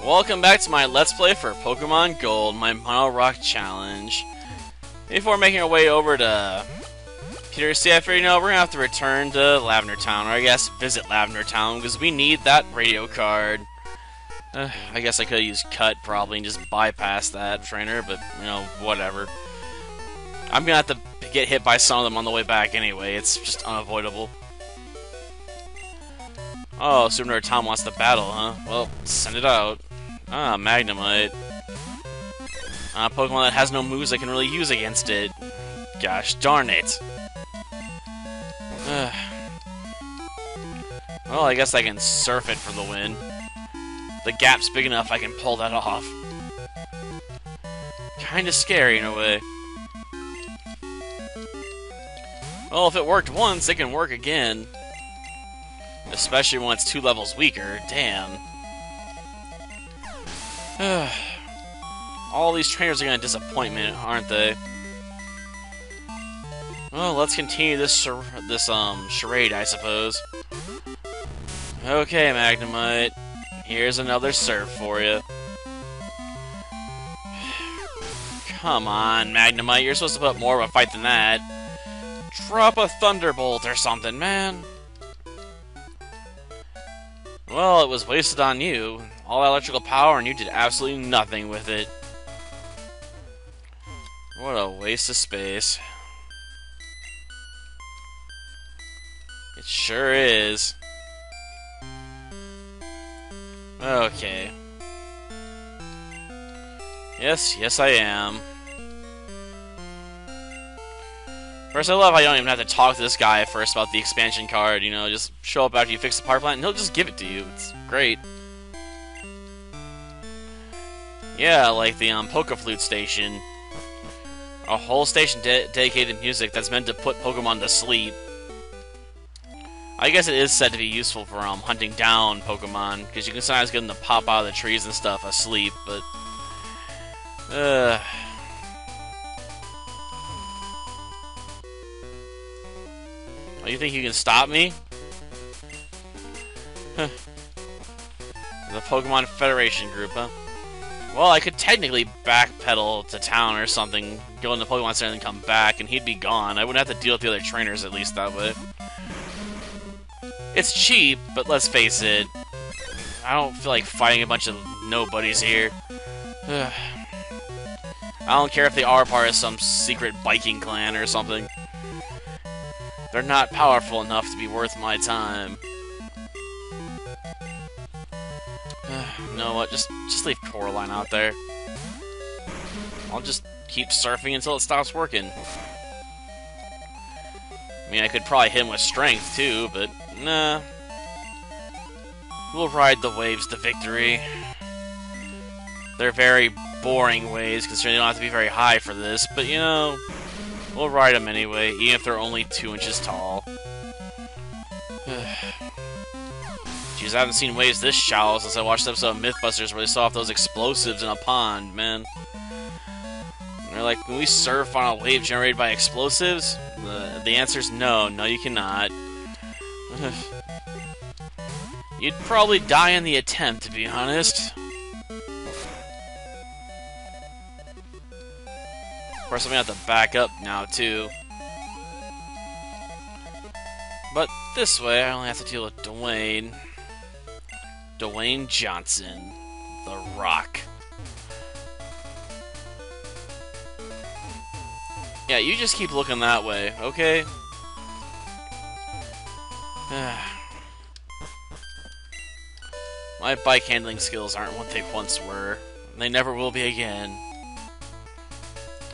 Welcome back to my Let's Play for Pokemon Gold, my Mono Rock Challenge. Before making our way over to Pewter City, I figured, we're gonna have to return to Lavender Town, or I guess visit Lavender Town, because we need that radio card. I guess I could have used Cut, probably, and just bypass that trainer, but, whatever. I'm gonna have to get hit by some of them on the way back anyway, it's just unavoidable. Oh, Super Nerd Tom wants to battle, huh? Well, send it out. Ah, Magnemite. Pokemon that has no moves I can really use against it. Gosh darn it. Well, I guess I can surf it for the win. The gap's big enough I can pull that off. Kinda scary in a way. Well, if it worked once, it can work again. Especially when it's 2 levels weaker. Damn. All these trainers are gonna disappoint me, aren't they? Well, let's continue this charade, I suppose. Okay, Magnemite. Here's another surf for you. Come on, Magnemite. You're supposed to put up more of a fight than that. Drop a Thunderbolt or something, man. Well, it was wasted on you. All that electrical power and you did absolutely nothing with it. What a waste of space. It sure is. Okay. Yes, I am. First, I love how you don't even have to talk to this guy first about the expansion card, just show up after you fix the power plant and he'll just give it to you. It's great. Yeah, like the Pokeflute station. A whole station dedicated to music that's meant to put Pokemon to sleep. I guess it is said to be useful for hunting down Pokemon, because you can sometimes get them to pop out of the trees and stuff asleep, but... Oh, you think you can stop me? Huh. The Pokemon Federation group, huh? Well, I could technically backpedal to town or something, go into the Pokemon Center and then come back, and he'd be gone. I wouldn't have to deal with the other trainers, at least, that way. It's cheap, but let's face it, I don't feel like fighting a bunch of nobodies here. I don't care if they are part of some secret biking clan or something. They're not powerful enough to be worth my time. You know what? Just leave Coraline out there. I'll just keep surfing until it stops working. I mean, I could probably hit him with strength too, but nah. We'll ride the waves to victory. They're very boring waves, considering they don't have to be very high for this, but we'll ride them anyway, even if they're only 2 inches tall. Jeez, I haven't seen waves this shallow since I watched the episode of Mythbusters where they saw off those explosives in a pond, man. And they're like, can we surf on a wave generated by explosives? The answer's no. No, you cannot. You'd probably die in the attempt, to be honest. Of course, I'm gonna have to back up now, too. But this way, I only have to deal with Dwayne. Dwayne Johnson. The Rock. Yeah, you just keep looking that way, okay? My bike handling skills aren't what they once were. And they never will be again.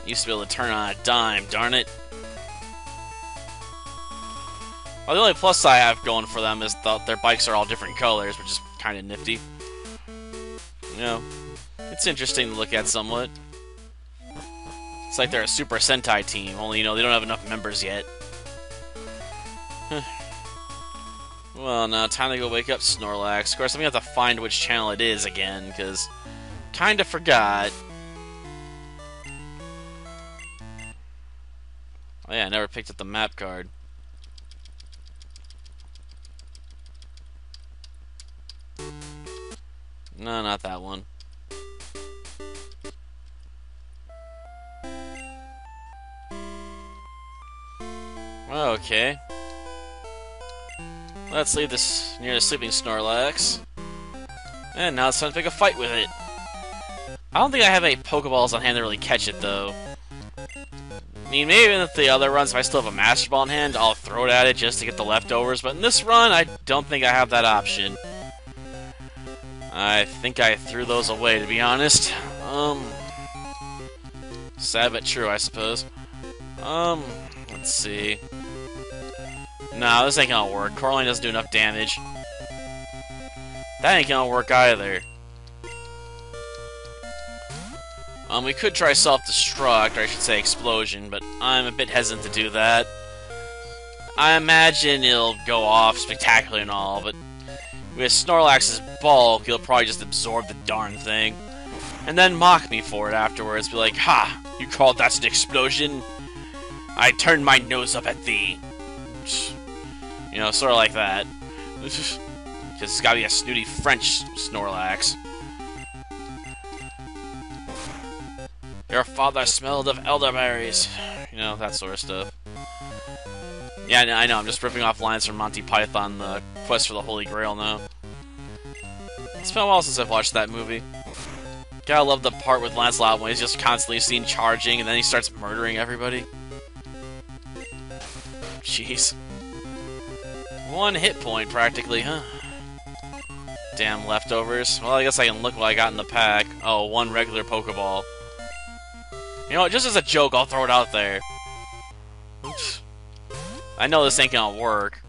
Used to be able to turn on a dime, darn it. Well, the only plus I have going for them is that their bikes are all different colors, which is kind of nifty. It's interesting to look at somewhat. It's like they're a Super Sentai team, only, they don't have enough members yet. Well, now time to go wake up Snorlax. Of course, I'm gonna have to find which channel it is again, because kinda forgot. Oh yeah, I never picked up the map card. No, not that one. Okay. Let's leave this near the sleeping Snorlax. And now it's time to pick a fight with it. I don't think I have any Pokeballs on hand to really catch it, though. I mean, maybe in the other runs, if I still have a Master Ball in hand, I'll throw it at it just to get the leftovers. But in this run, I don't think I have that option. I think I threw those away, to be honest. Sad but true, I suppose. Let's see. No, this ain't gonna work. Coraline doesn't do enough damage. That ain't gonna work either. We could try self-destruct, or I should say explosion, but I'm a bit hesitant to do that. I imagine it'll go off spectacularly and all, but with Snorlax's bulk, he'll probably just absorb the darn thing. And then mock me for it afterwards, be like, "Ha! You called that an explosion? I turned my nose up at thee." You know, sort of like that. Because it's gotta be a snooty French Snorlax. Your father smelled of elderberries. You know, that sort of stuff. Yeah, I know, I'm just ripping off lines from Monty Python, the Quest for the Holy Grail now. It's been a while since I've watched that movie. Gotta love the part with Lancelot when he's just constantly seen charging and then he starts murdering everybody. Jeez. 1 hit point, practically, huh? Damn leftovers. Well, I guess I can look what I got in the pack. Oh, 1 regular Pokeball. You know what, just as a joke, I'll throw it out there. Oops. I know this ain't gonna work.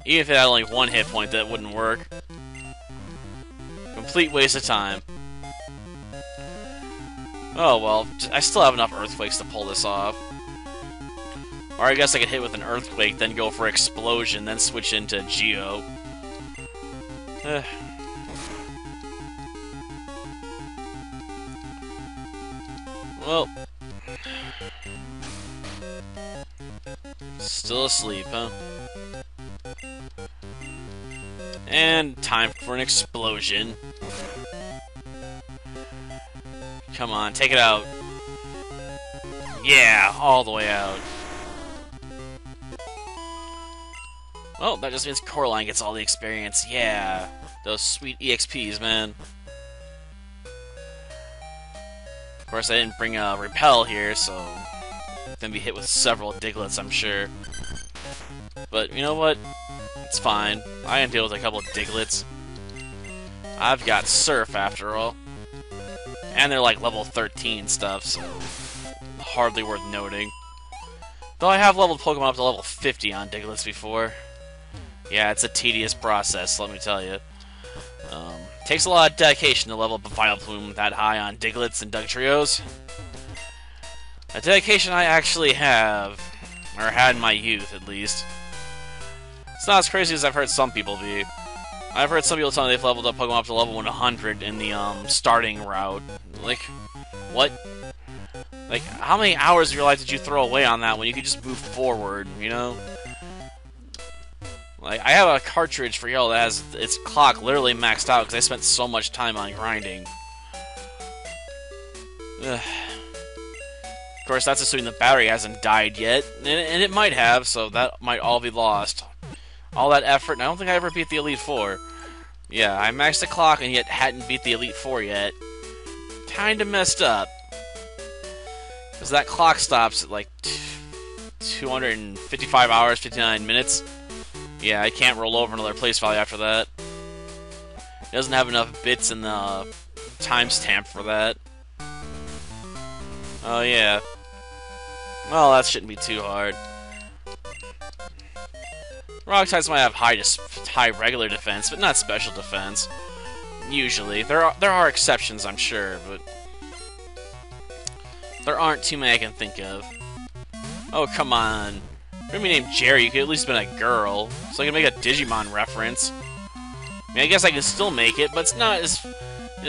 Even if it had only 1 hit point, that wouldn't work. Complete waste of time. Oh well, I still have enough Earthquakes to pull this off. Or I guess I could hit with an Earthquake, then go for Explosion, then switch into Geo. Well, still asleep, huh? And time for an explosion. Come on, take it out. Yeah, all the way out. Well, that just means Coraline gets all the experience. Yeah, those sweet EXPs, man. Of course, I didn't bring a Repel here, so I'm gonna be hit with several Diglets, I'm sure. But you know what? It's fine. I can deal with a couple of Diglets. I've got Surf, after all. And they're like level 13 stuff, so hardly worth noting. Though I have leveled Pokemon up to level 50 on Diglets before. Yeah, it's a tedious process, let me tell you. Takes a lot of dedication to level up a Vileplume that high on Diglets and Dugtrios. A dedication I actually have, or had in my youth, at least. It's not as crazy as I've heard some people be. I've heard some people tell me they've leveled up Pokemon up to level 100 in the starting route. Like, what? Like, how many hours of your life did you throw away on that when you could just move forward, you know? Like, I have a cartridge for Yellow that has its clock literally maxed out because I spent so much time on grinding. Ugh. Of course, that's assuming the battery hasn't died yet, and it might have, so that might all be lost. All that effort, and I don't think I ever beat the Elite Four. Yeah, I maxed the clock and yet hadn't beat the Elite Four yet. Kinda messed up. Because that clock stops at like 255 hours, 59 minutes. Yeah, I can't roll over another place value after that. It doesn't have enough bits in the timestamp for that. Oh yeah. Well, that shouldn't be too hard. Rock types might have high regular defense, but not special defense. Usually. There are exceptions, I'm sure, but there aren't too many I can think of. Oh, come on. If you're gonna be named Jerry, you could at least have been a girl, so I can make a Digimon reference. I mean, I guess I can still make it, but it's not as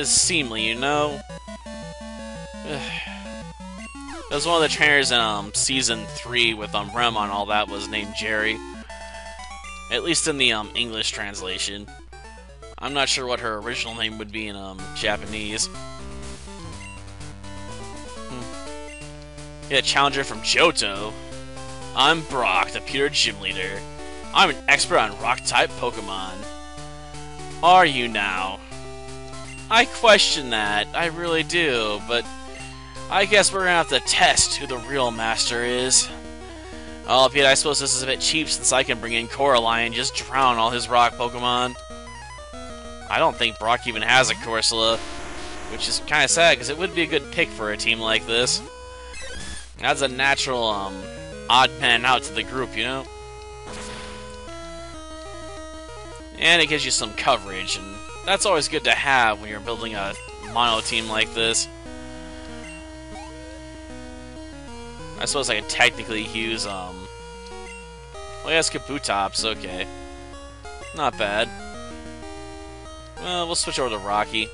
seemly, you know? That was one of the trainers in Season 3 with Rem on all that was named Jerry. At least in the English translation. I'm not sure what her original name would be in Japanese. Yeah, challenger from Johto. I'm Brock, the Pewter Gym Leader. I'm an expert on Rock-type Pokemon. Are you now? I question that, I really do, but I guess we're gonna have to test who the real master is. Albeit, I suppose this is a bit cheap since I can bring in Coraline and just drown all his rock Pokemon. I don't think Brock even has a Corsola, which is kind of sad because it would be a good pick for a team like this. Adds a natural, odd man out to the group, you know? And it gives you some coverage, and that's always good to have when you're building a mono team like this. I suppose I could technically use, well, yes, Kabutops, okay. Not bad. Well, we'll switch over to Rocky.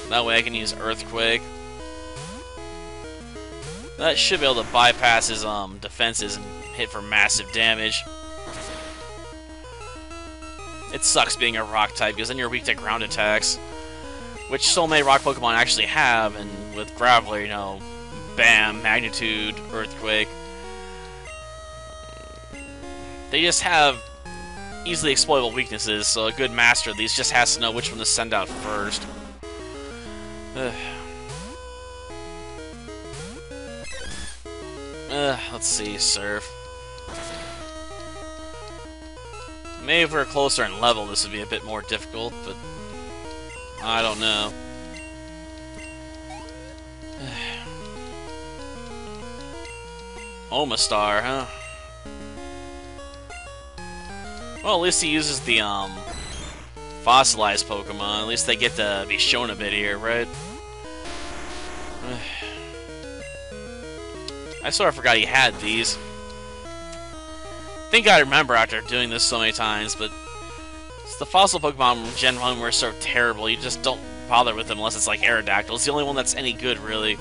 That way I can use Earthquake. That should be able to bypass his defenses and hit for massive damage. It sucks being a rock type because then you're weak to ground attacks, which so many rock Pokemon actually have, and with Graveler, you know, bam, magnitude, earthquake. They just have easily exploitable weaknesses, so a good master of these just has to know which one to send out first. Let's see, Surf. Maybe if we're closer in level, this would be a bit more difficult, but I don't know. Omastar, huh? Well, at least he uses the, fossilized Pokemon. At least they get to be shown a bit here, right? I sort of forgot he had these. I think I remember after doing this so many times, but the fossil Pokemon from Gen 1 were so terrible, you just don't bother with them unless it's like Aerodactyl. It's the only one that's any good, really.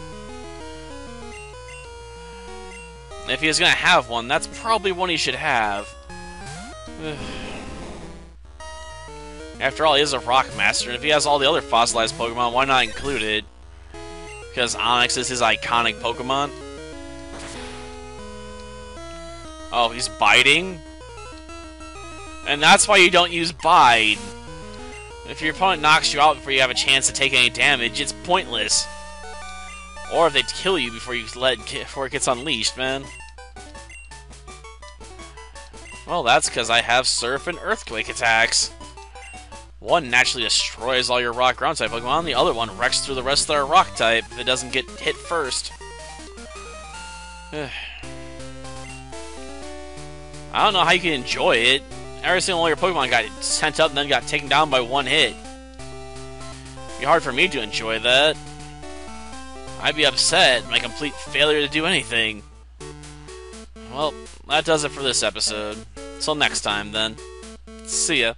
And if he was going to have one, that's probably one he should have. After all, he is a Rock Master, and if he has all the other fossilized Pokemon, why not include it? Because Onix is his iconic Pokemon. Oh, he's biting? And that's why you don't use Bite. If your opponent knocks you out before you have a chance to take any damage, it's pointless. Or if they kill you before before it gets unleashed, man. Well, that's because I have Surf and Earthquake attacks. One naturally destroys all your Rock Ground type Pokemon, the other one wrecks through the rest of their Rock type if it doesn't get hit first. I don't know how you can enjoy it. Every single one of your Pokemon got sent up and then got taken down by one hit. It'd be hard for me to enjoy that. I'd be upset, my complete failure to do anything. Well, that does it for this episode. Till next time, then. See ya.